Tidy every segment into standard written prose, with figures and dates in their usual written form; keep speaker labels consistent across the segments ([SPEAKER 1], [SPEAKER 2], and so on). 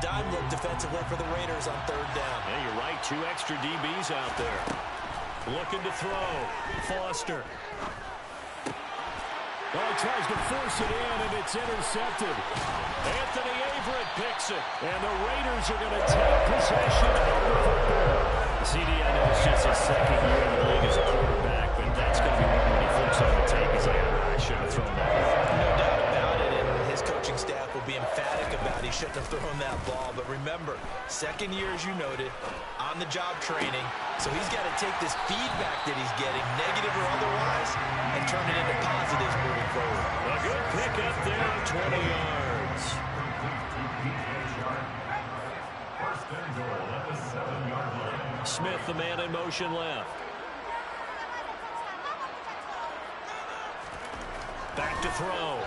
[SPEAKER 1] dime look defensively for the Raiders on third down.
[SPEAKER 2] Yeah, you're right. 2 extra DBs out there. Looking to throw. Foster. Oh, he tries to force it in, and it's intercepted. Anthony Averett picks it, and the Raiders are going to take possession of the football. CD, I know it's just his second year in the league as a quarterback, but that's going to be one when he flips on the tape. He's like, I should have thrown that.
[SPEAKER 1] No doubt about it, and his coaching staff will be emphatic about he shouldn't have thrown that ball. But remember, second year, as you noted, on-the-job training, so he's got to take this feedback that he's getting, negative or otherwise, and turn it into positives moving forward.
[SPEAKER 2] A good pick up there of 20 yards. Smith, the man in motion left. Back to throw.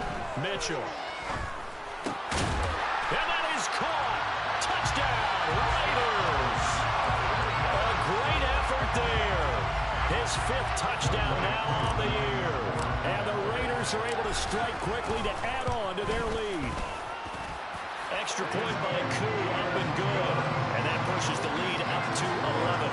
[SPEAKER 2] Mitchell. And that is caught. Touchdown, Raiders. A great effort there. His 5th touchdown now on the year. And the Raiders are able to strike quickly to add on to their lead. Extra point by Koo, up and good. And that pushes the lead up to 11.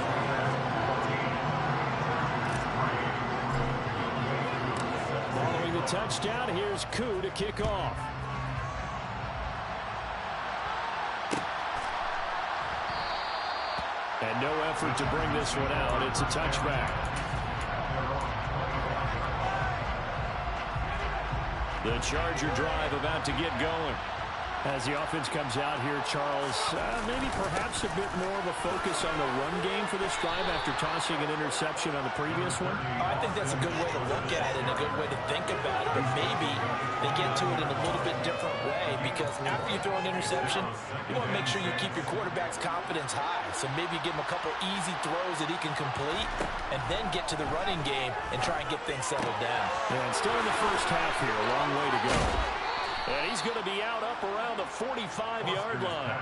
[SPEAKER 2] Following the touchdown, here's Koo to kick off. And no effort to bring this one out. It's a touchback. The Charger drive about to get going. As the offense comes out here, Charles, maybe perhaps a bit more of a focus on the run game for this drive after tossing an interception on the previous one?
[SPEAKER 1] I think that's a good way to look at it and a good way to think about it, but maybe they get to it in a little bit different way, because after you throw an interception, you want to make sure you keep your quarterback's confidence high. So maybe you give him a couple easy throws that he can complete and then get to the running game and try and get things settled down.
[SPEAKER 2] Yeah, and still in the first half here, a long way to go. And he's going to be out up around the 45-yard line.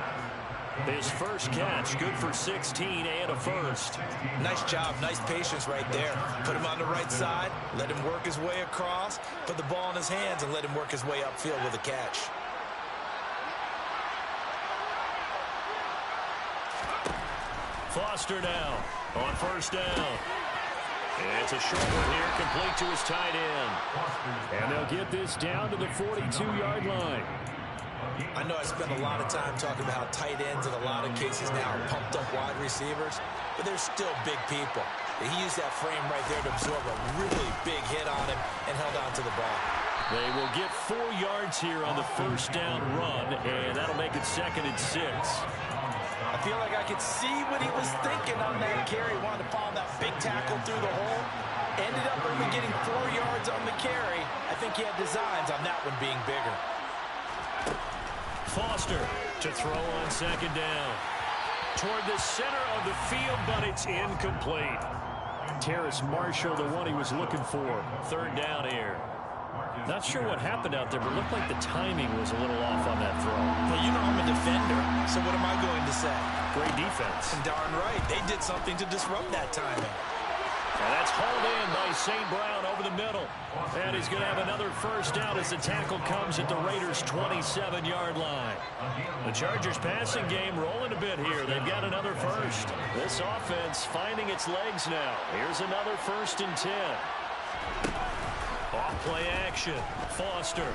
[SPEAKER 2] His first catch, good for 16 and a first.
[SPEAKER 1] Nice job, nice patience right there. Put him on the right side, let him work his way across, put the ball in his hands, and let him work his way upfield with a catch.
[SPEAKER 2] Foster now on first down. It's a short one here, complete to his tight end. And they'll get this down to the 42-yard line.
[SPEAKER 1] I know I spend a lot of time talking about how tight ends in a lot of cases now are pumped up wide receivers, but they're still big people. He used that frame right there to absorb a really big hit on him and held on to the ball.
[SPEAKER 2] They will get 4 yards here on the first down run, and that'll make it 2nd and 6.
[SPEAKER 1] I feel like I could see what he was thinking on that carry. Wanted to follow that big tackle through the hole. Ended up only getting 4 yards on the carry. I think he had designs on that one being bigger.
[SPEAKER 2] Foster to throw on 2nd down. Toward the center of the field, but it's incomplete. Terrace Marshall, the one he was looking for. 3rd down here. Not sure what happened out there, but it looked like the timing was a little off on that throw.
[SPEAKER 1] Well, you know I'm a defender, so what am I going to say?
[SPEAKER 2] Great defense.
[SPEAKER 1] And darn right, they did something to disrupt that timing.
[SPEAKER 2] And that's hauled in by St. Brown over the middle. And he's going to have another first down as the tackle comes at the Raiders' 27-yard line. The Chargers passing game rolling a bit here. They've got another first. This offense finding its legs now. Here's another 1st and 10. Off-play action. Foster.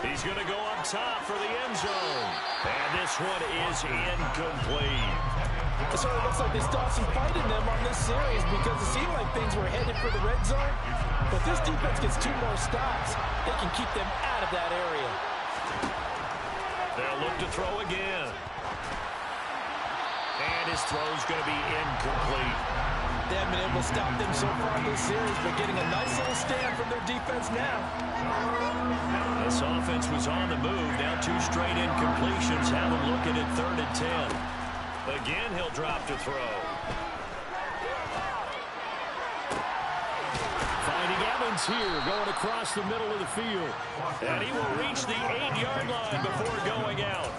[SPEAKER 2] He's going to go up top for the end zone. And this one is incomplete.
[SPEAKER 1] It sort of looks like they still have some fight in them on this series, because it seemed like things were headed for the red zone. But this defense gets 2 more stops. They can keep them out of that area.
[SPEAKER 2] They'll look to throw again. And his throw's going to be incomplete.
[SPEAKER 1] They haven't been able to stop them so far in this series, but getting a nice little stand from their defense now.
[SPEAKER 2] This offense was on the move. Now 2 straight incompletions have them looking at 3rd and 10. Again, he'll drop to throw. Finding Evans here, going across the middle of the field. And he will reach the 8-yard line before going out.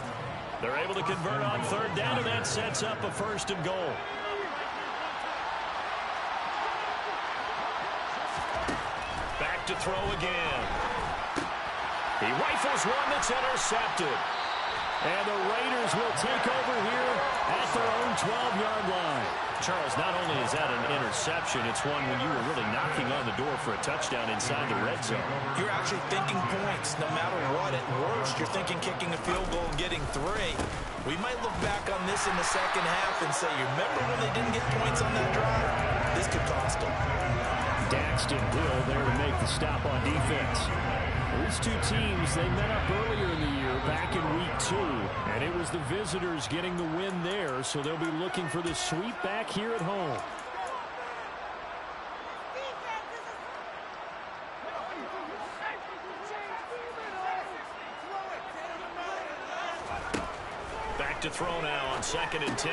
[SPEAKER 2] They're able to convert on 3rd down, and that sets up a 1st and goal. Back to throw again. He rifles one that's intercepted. And the Raiders will take over here at their own 12-yard line. Charles, not only is that an interception, it's one when you were really knocking on the door for a touchdown inside the red zone.
[SPEAKER 1] You're actually thinking points. No matter what, at worst, you're thinking kicking a field goal and getting 3. We might look back on this in the second half and say, you remember when they didn't get points on that drive? This could cost them.
[SPEAKER 2] Daxton Hill there to make the stop on defense. These two teams, they met up earlier in the year, back in week 2, and it was the visitors getting the win there, so they'll be looking for the sweep back here at home. Back to throw now on 2nd and 10.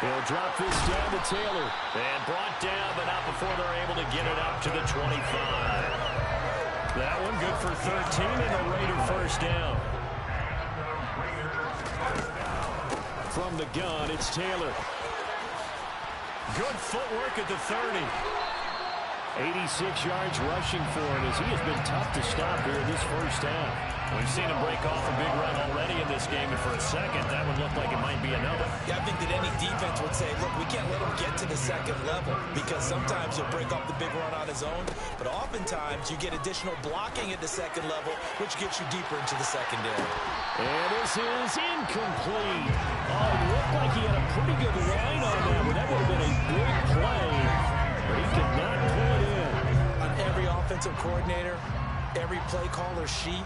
[SPEAKER 2] He'll drop this down to Taylor. And brought down, but not before they're able to get it up to the 25. That one good for 13 and a Raider first down. From the gun, it's Taylor. Good footwork at the 30. 86 yards rushing for him as he has been tough to stop here in this first half. We've seen him break off a big run already in this game, and for a second, that would look like it might be another.
[SPEAKER 1] Yeah, I think that any defense would say, look, we can't let him get to the second level because sometimes he'll break off the big run on his own, but oftentimes you get additional blocking at the second level, which gets you deeper into the secondary.
[SPEAKER 2] And this is incomplete. Oh, it looked like he had a pretty good line on that, but that would have been a big play, but he could not pull it in.
[SPEAKER 1] On every offensive coordinator, every play caller sheet,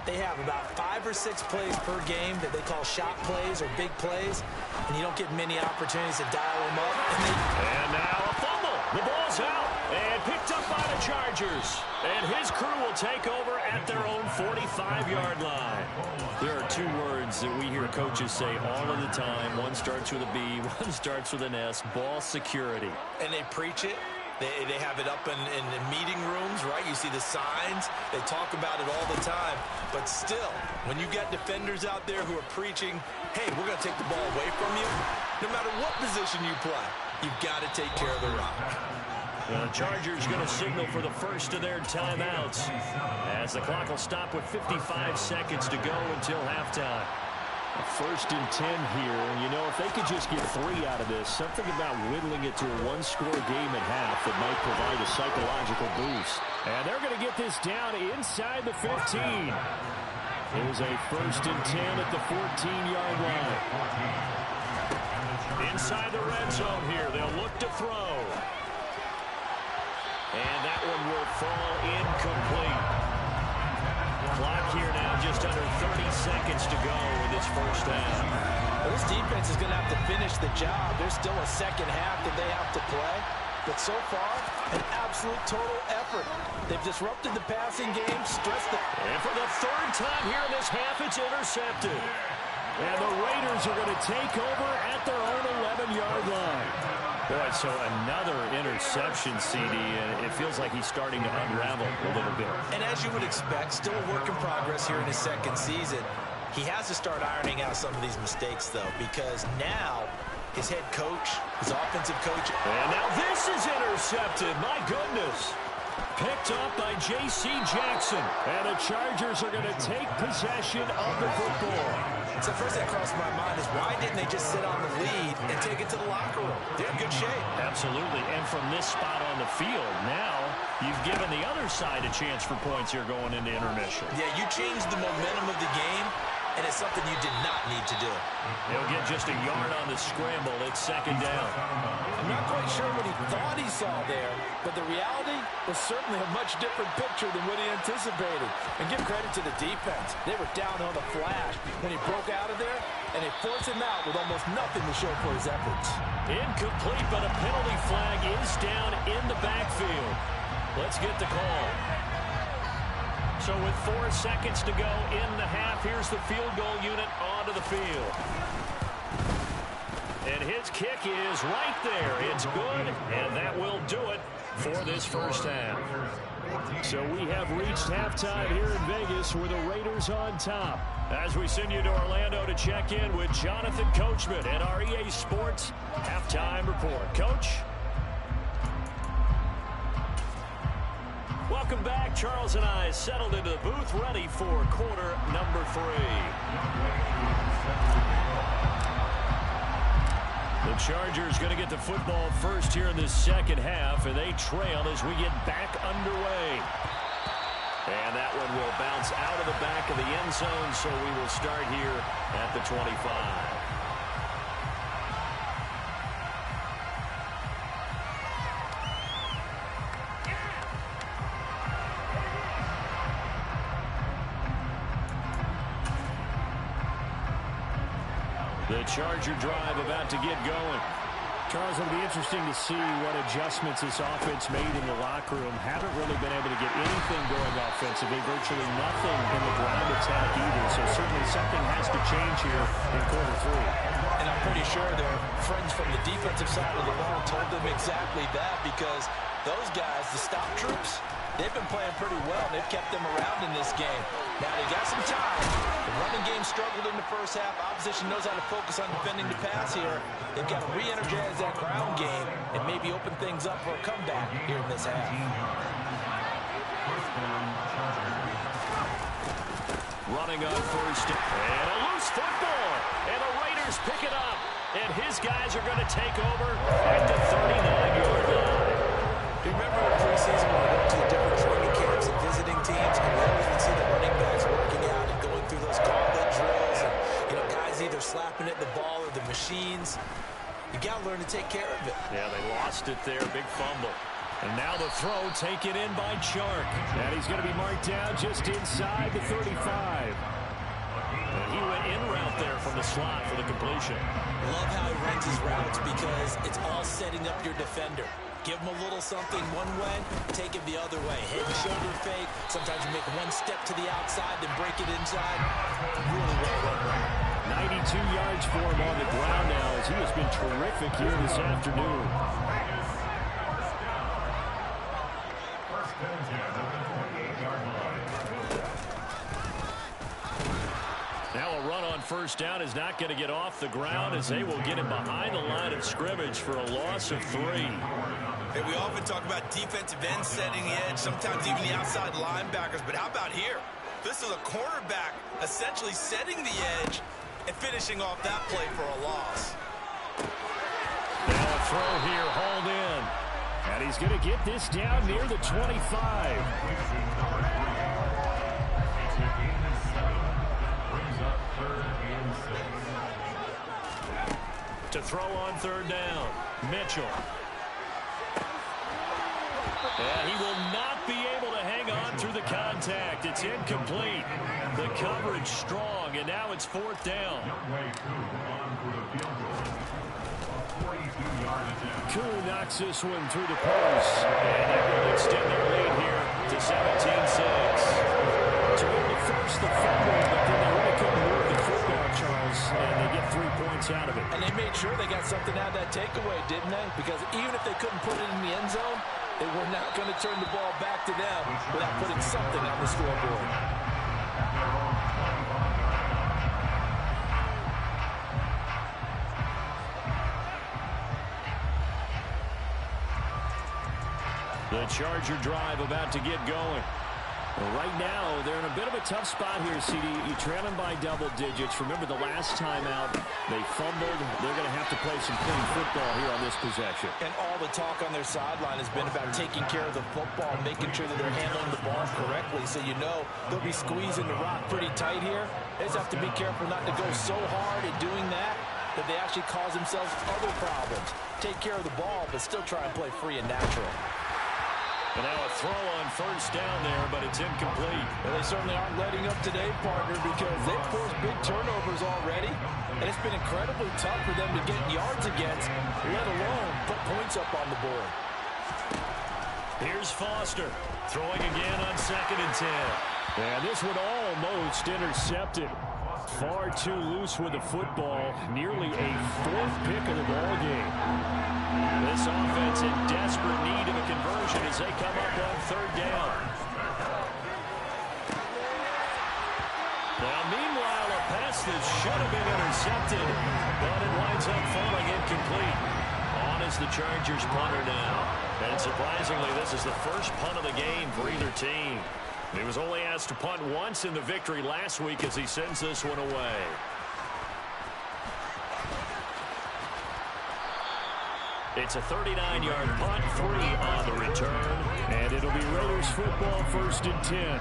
[SPEAKER 1] they have about 5 or 6 plays per game that they call shot plays or big plays, and you don't get many opportunities to dial them up.
[SPEAKER 2] And now a fumble. The ball's out and picked up by the Chargers. And his crew will take over at their own 45-yard line. There are 2 words that we hear coaches say all of the time. One starts with a B, one starts with an S, ball security.
[SPEAKER 1] And they preach it. They have it up in meeting rooms, right? You see the signs. They talk about it all the time. But still, when you got defenders out there who are preaching, hey, we're going to take the ball away from you, no matter what position you play, you've got to take care of the rock.
[SPEAKER 2] The Chargers going to signal for the first of their timeouts as the clock will stop with 55 seconds to go until halftime. 1st and 10 here. You know, if they could just get 3 out of this, something about whittling it to a 1-score game at half that might provide a psychological boost. And they're going to get this down inside the 15. Here's a 1st and 10 at the 14-yard line. Inside the red zone here. They'll look to throw. And that one will fall incomplete. Clock here now, just under 30 seconds to go in this first half.
[SPEAKER 1] Well, this defense is going to have to finish the job. There's still a second half that they have to play. But so far, an absolute total effort. They've disrupted the passing game, stressed it.
[SPEAKER 2] And for the 3rd time here in this half, it's intercepted. And the Raiders are going to take over at their own 11-yard line. Boy, so another interception, CD, and it feels like he's starting to unravel a little bit.
[SPEAKER 1] And as you would expect, still a work in progress here in his 2nd season. He has to start ironing out some of these mistakes, though, because now his head coach, his offensive coach.
[SPEAKER 2] And now this is intercepted. My goodness. Picked up by J.C. Jackson. And the Chargers are going to take possession of the football.
[SPEAKER 1] So first that crossed my mind is why didn't they just sit on the lead and take it to the locker room? They're in good shape.
[SPEAKER 2] Absolutely. And from this spot on the field, now you've given the other side a chance for points here going into intermission.
[SPEAKER 1] Yeah, you changed the momentum of the game, and it's something you did not need to do.
[SPEAKER 2] He'll get just a yard on the scramble. It's 2nd down.
[SPEAKER 1] I'm not quite sure what he thought he saw there, but the reality was certainly a much different picture than what he anticipated. And give credit to the defense. They were down on the flash when he broke out of there, and they forced him out with almost nothing to show for his efforts.
[SPEAKER 2] Incomplete, but a penalty flag is down in the backfield. Let's get the call. So with 4 seconds to go in the half, here's the field goal unit onto the field. And his kick is right there. It's good, and that will do it for this first half. So we have reached halftime here in Vegas with the Raiders on top. As we send you to Orlando to check in with Jonathan Coachman at our EA Sports Halftime Report. Coach? Welcome back. Charles and I settled into the booth, ready for quarter number 3. Chargers going to get the football first here in this second half, and they trail as we get back underway. And that one will bounce out of the back of the end zone, so we will start here at the 25. The Charger drive about to get going.
[SPEAKER 3] Charles, it'll be interesting to see what adjustments this offense made in the locker room. Haven't really been able to get anything going offensively, virtually nothing in the ground attack either. So certainly something has to change here in quarter three.
[SPEAKER 1] And I'm pretty sure their friends from the defensive side of the ball told them exactly that, because those guys, the stop troops, they've been playing pretty well. They've kept them around in this game. Now they got some time. The running game struggled in the first half. Opposition knows how to focus on defending the pass here. They've got to re-energize that ground game and maybe open things up for a comeback here in this half.
[SPEAKER 2] Running on first, and a loose football, and the Raiders pick it up, and his guys are going to take over at the 39-yard line.
[SPEAKER 1] Do you remember in preseason when we went to the different training camps and visiting teams, and we always would see the running backs working out and going through those gauntlet drills, and guys either slapping at the ball or the machines. You got to learn to take care of it.
[SPEAKER 2] Yeah, they lost it there, big fumble. And now the throw taken in by Chark.
[SPEAKER 3] And he's going to be marked down just inside the 35.
[SPEAKER 2] And he went in route there from the slot for the completion.
[SPEAKER 1] Love how he runs his routes, because it's all setting up your defender. Give him a little something one way, take him the other way. Head and shoulder fake. Sometimes you make one step to the outside, then break it inside. Really well run route.
[SPEAKER 3] 92 yards for him on the ground now, as he has been terrific here this afternoon.
[SPEAKER 2] Now a run on first down is not going to get off the ground, as they will get him behind the line of scrimmage for a loss of 3.
[SPEAKER 4] Hey, we often talk about defensive ends setting the edge, sometimes even the outside linebackers, but how about here? This is a cornerback essentially setting the edge and finishing off that play for a loss.
[SPEAKER 2] Now a throw here, hauled in.
[SPEAKER 3] And he's going to get this down near the 25.
[SPEAKER 2] To throw on third down, Mitchell. And he will not be able to hang on through the contact. It's incomplete. The coverage strong, and now it's fourth down.
[SPEAKER 3] Koo knocks this one through the post.
[SPEAKER 2] And that will extend their lead here to 17-6.
[SPEAKER 3] So they forced the fumble, but then they really couldn't move the football, Charles, and they get 3 points out of it.
[SPEAKER 1] And they made sure they got something out of that takeaway, didn't they? Because even if they couldn't put it in the end zone, they were not going to turn the ball back to them without putting something on the scoreboard.
[SPEAKER 2] The Charger drive about to get going.
[SPEAKER 3] Well, right now, they're in a bit of a tough spot here, CD. You trail them by double digits. Remember the last time out, they fumbled. They're going to have to play some clean football here on this possession.
[SPEAKER 1] And all the talk on their sideline has been about taking care of the football, making sure that they're handling the ball correctly. So you know they'll be squeezing the rock pretty tight here. They just have to be careful not to go so hard at doing that they actually cause themselves other problems. Take care of the ball, but still try and play free and natural.
[SPEAKER 2] And now a throw on first down there, but it's incomplete.
[SPEAKER 1] Well, they certainly aren't letting up today, partner, because they've forced big turnovers already, and it's been incredibly tough for them to get yards against, let alone put points up on the board.
[SPEAKER 2] Here's Foster, throwing again on 2nd and 10.
[SPEAKER 3] And this one almost intercepted. Far too loose with the football. Nearly a 4th pick of the ball game.
[SPEAKER 2] This offense in desperate need of a conversion as they come up on 3rd down. Now, meanwhile, a pass that should have been intercepted, but it winds up falling incomplete. On is the Chargers punter now. And surprisingly, this is the first punt of the game for either team. He was only asked to punt once in the victory last week as he sends this one away. It's a 39-yard punt, 3 on the return.
[SPEAKER 3] And it'll be Raiders football, 1st and 10.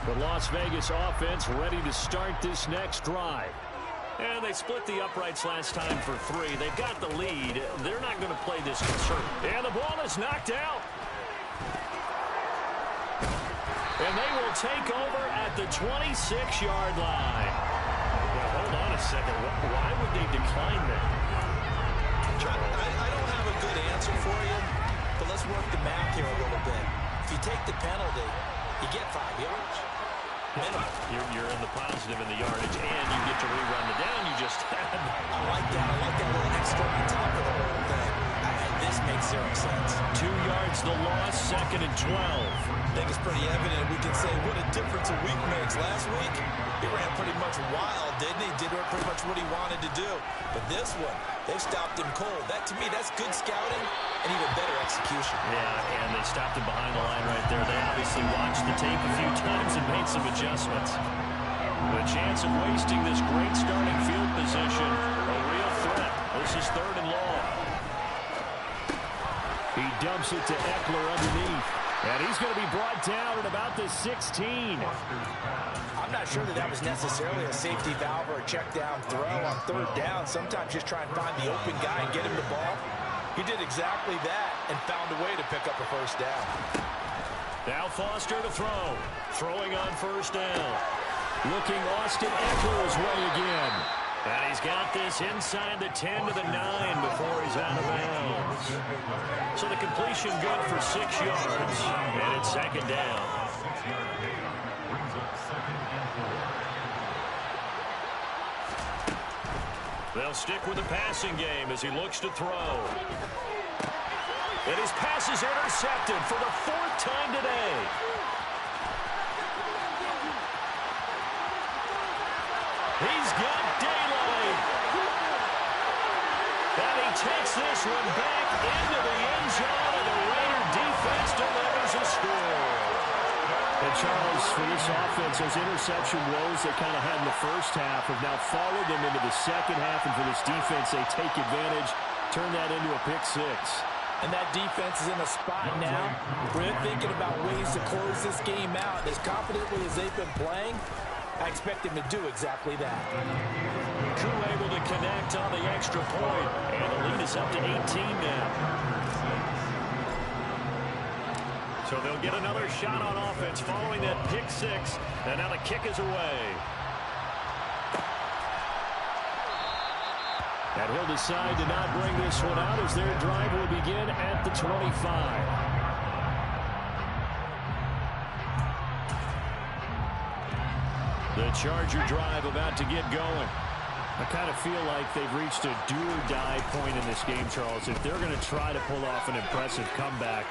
[SPEAKER 3] The Las Vegas offense ready to start this next drive.
[SPEAKER 2] And they split the uprights last time for 3. They've got the lead. They're not going to play this conservative. And the ball is knocked out. And they will take over at the 26-yard line. Well, hold on a second. Why would they decline that?
[SPEAKER 1] I don't have a good answer for you, but let's work the math here a little bit. If you take the penalty, you get 5 yards. Minimum.
[SPEAKER 2] You're in the positive in the yardage, and you get to rerun the down you just had.
[SPEAKER 1] I like that. I like that little extra on top of the whole thing. This makes 0 sense.
[SPEAKER 2] 2 yards the loss, 2nd and 12.
[SPEAKER 1] I think it's pretty evident. We can say what a difference a week makes. Last week, he ran pretty much wild, didn't he? Did pretty much what he wanted to do. But this one, they stopped him cold. That, to me, that's good scouting and even better execution.
[SPEAKER 2] Yeah, and they stopped him behind the line right there. They obviously watched the tape a few times and made some adjustments. The chance of wasting this great starting field position, a real threat. This is 3rd and long.
[SPEAKER 3] He dumps it to Eckler underneath. And he's going to be brought down at about the 16.
[SPEAKER 1] I'm not sure that was necessarily a safety valve or a check down throw on 3rd down. Sometimes just try and find the open guy and get him the ball. He did exactly that and found a way to pick up a 1st down.
[SPEAKER 2] Now Foster to throw. Throwing on 1st down.
[SPEAKER 3] Looking Austin Eckler's way again.
[SPEAKER 2] And he's got this inside the 10 to the 9 before he's out of bounds. So the completion good for 6 yards. And it's 2nd down. They'll stick with the passing game as he looks to throw. And his pass is intercepted for the 4th time today. He's got daylight. And he takes this one back into the end zone, and the Raider defense delivers a score.
[SPEAKER 3] And Charles, for this offense, those interception woes they kind of had in the 1st half have now followed them into the 2nd half, and for this defense, they take advantage, turn that into a pick 6.
[SPEAKER 1] And that defense is in a spot now where they're thinking about ways to close this game out. As confidently as they've been playing, I expect them to do exactly that.
[SPEAKER 2] Crew able to connect on the extra point, and the lead is up to 18 now. So they'll get another shot on offense following that pick 6, and now the kick is away.
[SPEAKER 3] And he'll decide to not bring this one out as their drive will begin at the 25. The Charger drive about to get going. I kind of feel like they've reached a do-or-die point in this game, Charles. If they're going to try to pull off an impressive comeback,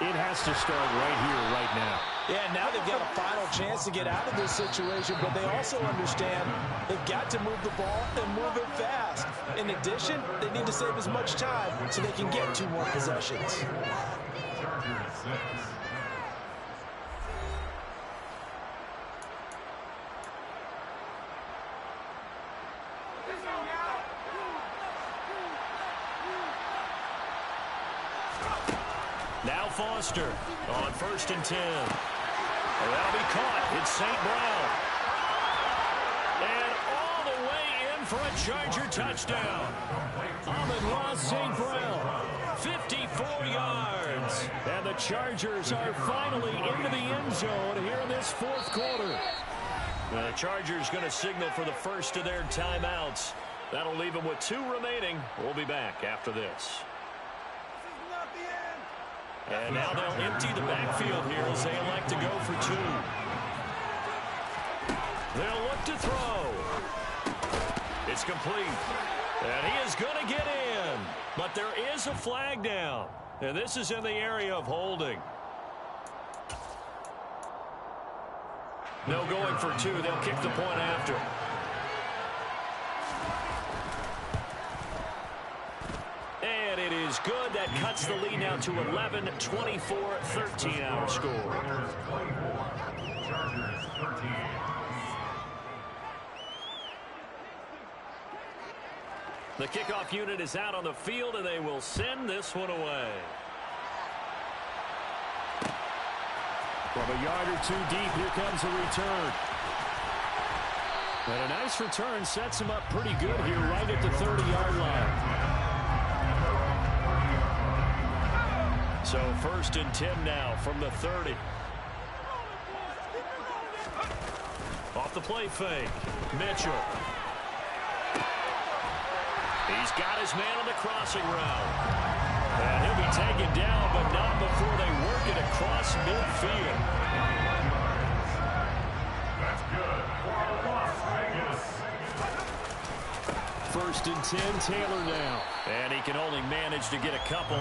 [SPEAKER 3] it has to start right here, right now.
[SPEAKER 1] Yeah, now they've got a final chance to get out of this situation, but they also understand they've got to move the ball and move it fast. In addition, they need to save as much time so they can get 2 more possessions.
[SPEAKER 2] Now Foster on 1st and 10. That'll be caught. It's St. Brown. And all the way in for a Charger touchdown.
[SPEAKER 3] Amon-Ra St. Brown,
[SPEAKER 2] 54 yards.
[SPEAKER 3] and the Chargers are finally into the end zone here in this 4th quarter.
[SPEAKER 2] The Chargers going to signal for the first of their timeouts. That'll leave them with 2 remaining. We'll be back after this. And now they'll empty the backfield here as they elect to go for 2. They'll look to throw. It's complete. And he is going to get in. But there is a flag down. And this is in the area of holding. No going for 2. They'll kick the point after. And it is good. That cuts the lead now to 11, 24, 13 our score. The kickoff unit is out on the field, and they will send this one away.
[SPEAKER 3] From a yard or two deep, here comes a return. And a nice return sets him up pretty good here right at the 30-yard line. So 1st and 10 now from the 30. Off the play fake. Mitchell. He's got his man on the crossing route. And he'll be taken down, but not before they work it across midfield. That's good for Las Vegas. 1st and 10, Taylor now. And he can only manage to get a couple.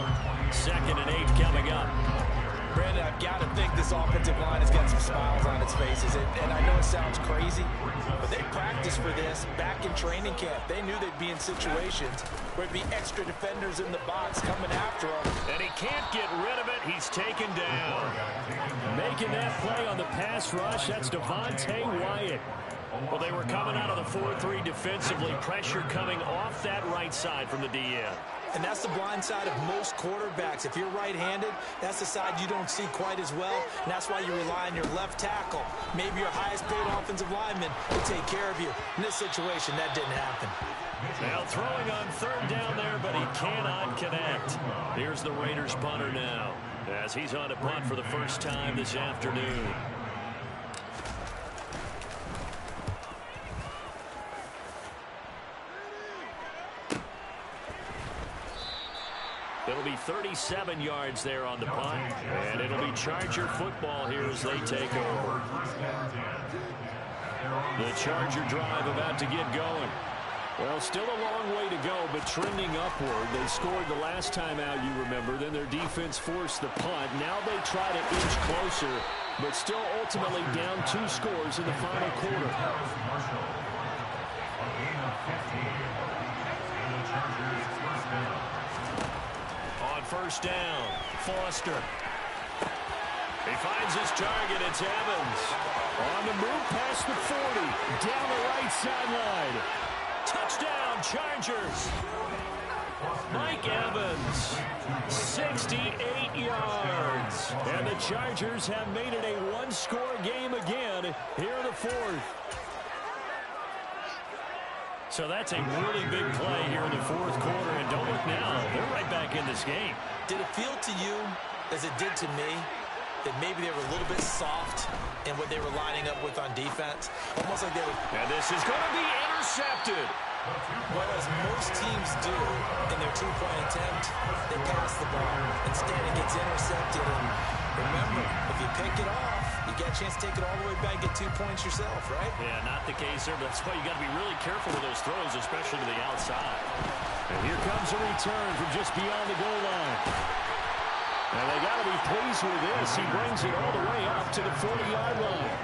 [SPEAKER 3] 2nd and 8 coming up.
[SPEAKER 1] Brandon, I've got to think this offensive line has got some smiles on its faces. And I know it sounds crazy, but they practiced for this back in training camp. They knew they'd be in situations where there'd be extra defenders in the box coming after them.
[SPEAKER 2] And he can't get rid of it. He's taken down.
[SPEAKER 3] Making that play on the pass rush, that's Devontae Wyatt.
[SPEAKER 2] Well, they were coming out of the 4-3 defensively. Pressure coming off that right side from the DN.
[SPEAKER 1] And that's the blind side of most quarterbacks. If you're right-handed, that's the side you don't see quite as well. And that's why you rely on your left tackle. Maybe your highest-paid offensive lineman will take care of you. In this situation, that didn't happen.
[SPEAKER 2] Now throwing on 3rd down there, but he cannot connect. Here's the Raiders punter now, as he's on a punt for the first time this afternoon. It'll be 37 yards there on the punt. And it'll be Charger football here as they take over. The Charger drive about to get going. Well, still a long way to go, but trending upward. They scored the last time out, you remember. Then their defense forced the punt. Now they try to inch closer, but still ultimately down 2 scores in the final quarter. On 1st down, Foster. He finds his target. It's Evans. On the move past the 40. Down the right sideline. Touchdown, Chargers. Mike Evans, 68 yards. And the Chargers have made it a 1-score game again here in the 4th. So that's a really big play here in the 4th quarter. And don't look now, they're right back in this game.
[SPEAKER 1] Did it feel to you, as it did to me, that maybe they were a little bit soft in what they were lining up with on defense? Almost like they were...
[SPEAKER 2] And this is going to be intercepted.
[SPEAKER 1] Well, as most teams do in their 2-point attempt, they pass the ball. Instead, it gets intercepted. And remember, if you pick it off, you get a chance to take it all the way back and get 2 points yourself, right?
[SPEAKER 2] Yeah, not the case there, but that's why you got to be really careful with those throws, especially to the outside.
[SPEAKER 3] And here comes a return from just beyond the goal line. And they got to be pleased with this. He brings it all the way up to the 40-yard line.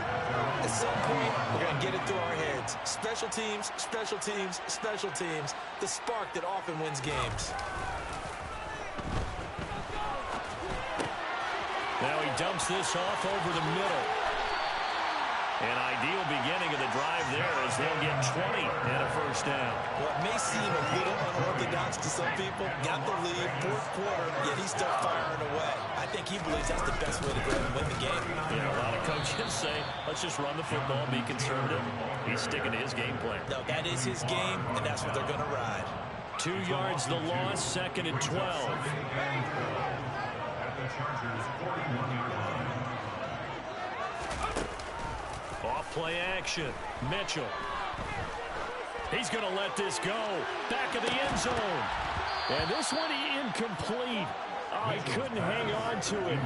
[SPEAKER 1] At some point, we're going to get it through our heads. Special teams, special teams, special teams. The spark that often wins games.
[SPEAKER 3] Now he dumps this off over the middle.
[SPEAKER 2] An ideal beginning of the drive there as they'll get 20 and a 1st down.
[SPEAKER 1] Well, it may seem a little unorthodox to some people. Got the lead, 4th quarter, yet he's still firing away. I think he believes that's the best way to go and win the game.
[SPEAKER 2] You know, a lot of coaches say, let's just run the football, be conservative. He's sticking to his game plan.
[SPEAKER 1] No, that is his game, and that's what they're going to ride.
[SPEAKER 3] 2 yards the loss, 2nd and 12. Off play action. Mitchell. He's going to let this go. Back of the end zone. And this one incomplete. Oh, he couldn't hang on to it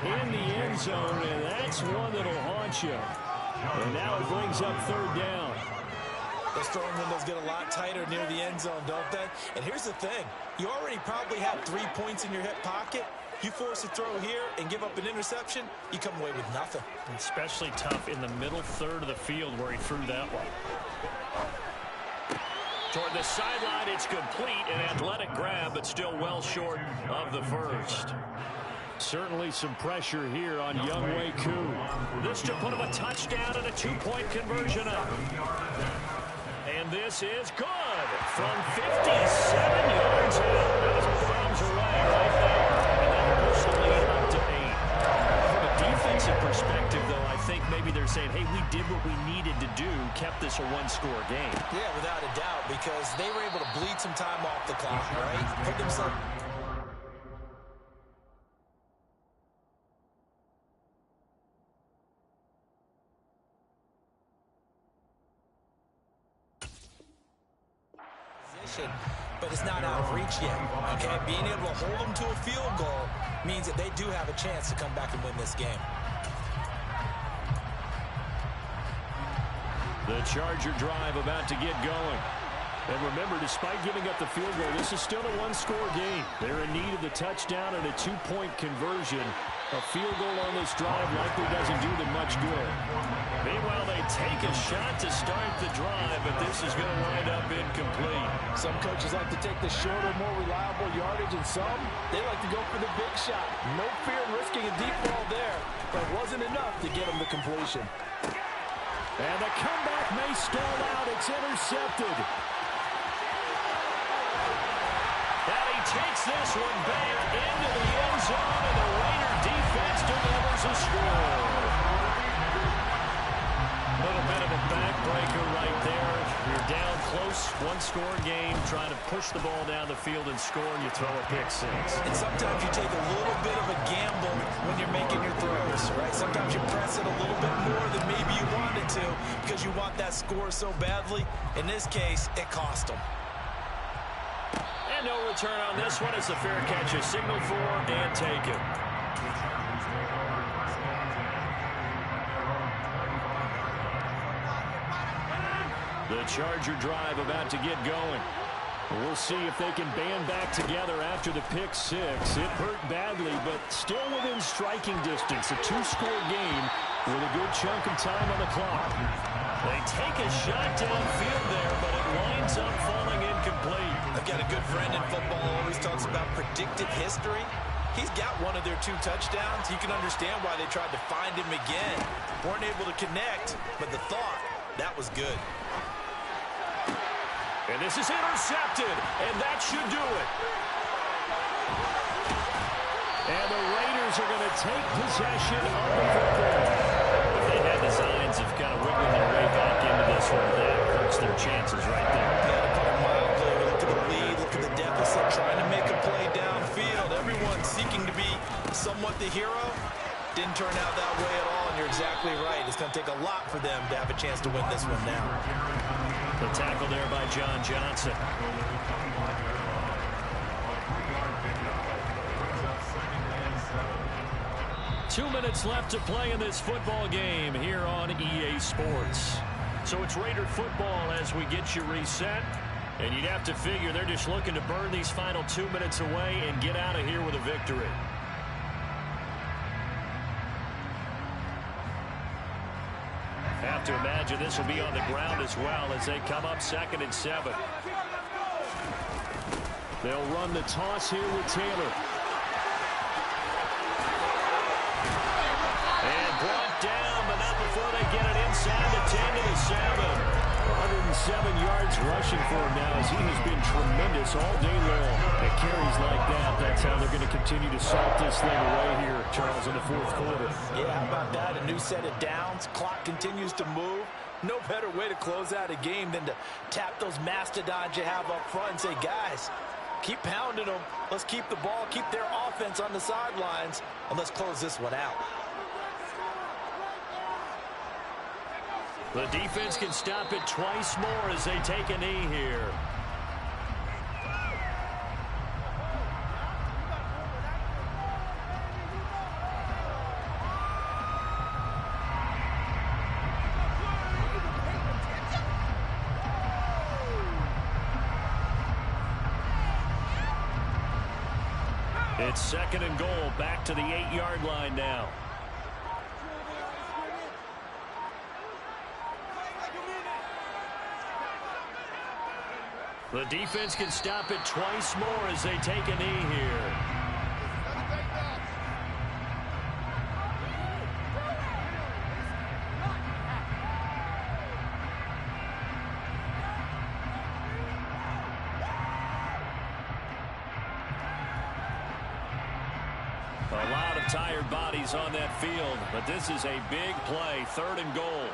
[SPEAKER 3] in the end zone, and that's one that'll haunt you. And now it brings up 3rd down.
[SPEAKER 1] Those throwing windows get a lot tighter near the end zone, don't they? And here's the thing. You already probably have 3 points in your hip pocket. You force a throw here and give up an interception, you come away with nothing.
[SPEAKER 3] Especially tough in the middle 3rd of the field where he threw that one.
[SPEAKER 2] Toward the sideline, it's complete. An athletic grab, but still well short of the 1st.
[SPEAKER 3] Certainly some pressure here on Younghoe Koo.
[SPEAKER 2] This to put him a touchdown and a 2-point conversion up. And And this is good. From 57 yards out. Those bombs away right there. And that will push the lead up to 8. From a defensive perspective, though, I think maybe they're saying, hey, we did what we needed to do, kept this a one-score game.
[SPEAKER 1] Yeah, without a doubt, because they were able to bleed some time off the clock, right? Put themselves... but it's not out of reach yet, okay? Being able to hold them to a field goal means that they do have a chance to come back and win this game.
[SPEAKER 2] The Charger drive about to get going.
[SPEAKER 3] And remember, despite giving up the field goal, this is still a one-score game. They're in need of the touchdown and a two-point conversion. A field goal on this drive likely doesn't do them much good.
[SPEAKER 2] Meanwhile, they take a shot to start the drive, but this is going to wind up incomplete.
[SPEAKER 1] Some coaches like to take the shorter, more reliable yardage, and some, they like to go for the big shot. No fear in risking a deep ball there, but it wasn't enough to get them the completion.
[SPEAKER 3] And the comeback may stall out. It's intercepted.
[SPEAKER 2] And he takes this one back into the end zone, and the Raider defense delivers a score. A little bit of a backbreaker right there. You're down close, one-score game, trying to push the ball down the field and score, and you throw a pick-6.
[SPEAKER 1] And sometimes you take a little bit of a gamble when you're making your throws, right? Sometimes you press it a little bit more than maybe you wanted to because you want that score so badly. In this case, it cost them.
[SPEAKER 2] And no return on this one as the fair catch is signaled for and taken. The Charger drive about to get going.
[SPEAKER 3] We'll see if they can band back together after the pick-6. It hurt badly, but still within striking distance. A two-score game with a good chunk of time on the clock.
[SPEAKER 2] They take a shot downfield there, but it winds up falling incomplete.
[SPEAKER 1] I've got a good friend in football who always talks about predictive history. He's got one of their 2 touchdowns. You can understand why they tried to find him again. Weren't able to connect, but the thought, that was good.
[SPEAKER 2] And this is intercepted, and that should do it.
[SPEAKER 3] And the Raiders are going to take possession of the football.
[SPEAKER 2] If they had designs of kind of wiggling their way back into this one, that hurts their chances right there.
[SPEAKER 1] Yeah, to put it mildly, look at the lead, look at the deficit, trying to make a play downfield. Everyone seeking to be somewhat the hero. Didn't turn out that way at all, and you're exactly right. It's going to take a lot for them to have a chance to win this one now.
[SPEAKER 2] The tackle there by John Johnson. Two minutes left to play in this football game here on EA Sports. So it's Raider football as we get you reset. And you'd have to figure they're just looking to burn these final 2 minutes away and get out of here with a victory. Have to imagine this will be on the ground as well as they come up 2nd and 7.
[SPEAKER 3] They'll run the toss here with Taylor.
[SPEAKER 2] And brought down, but not before they get it inside the 10 to the 7.
[SPEAKER 3] 107 yards rushing for him now as he has been tremendous all day long. At carries like that, that's how they're going to continue to salt this thing away here, Charles, in the 4th quarter.
[SPEAKER 1] Yeah, how about that? A new set of downs. Clock continues to move. No better way to close out a game than to tap those mastodons you have up front and say, guys, keep pounding them. Let's keep the ball, keep their offense on the sidelines, and let's close this one out.
[SPEAKER 2] The defense can stop it twice more as they take a knee here. It's 2nd and goal, back to the 8-yard line now. The defense can stop it twice more as they take a knee here. A lot of tired bodies on that field, but this is a big play, 3rd and goal.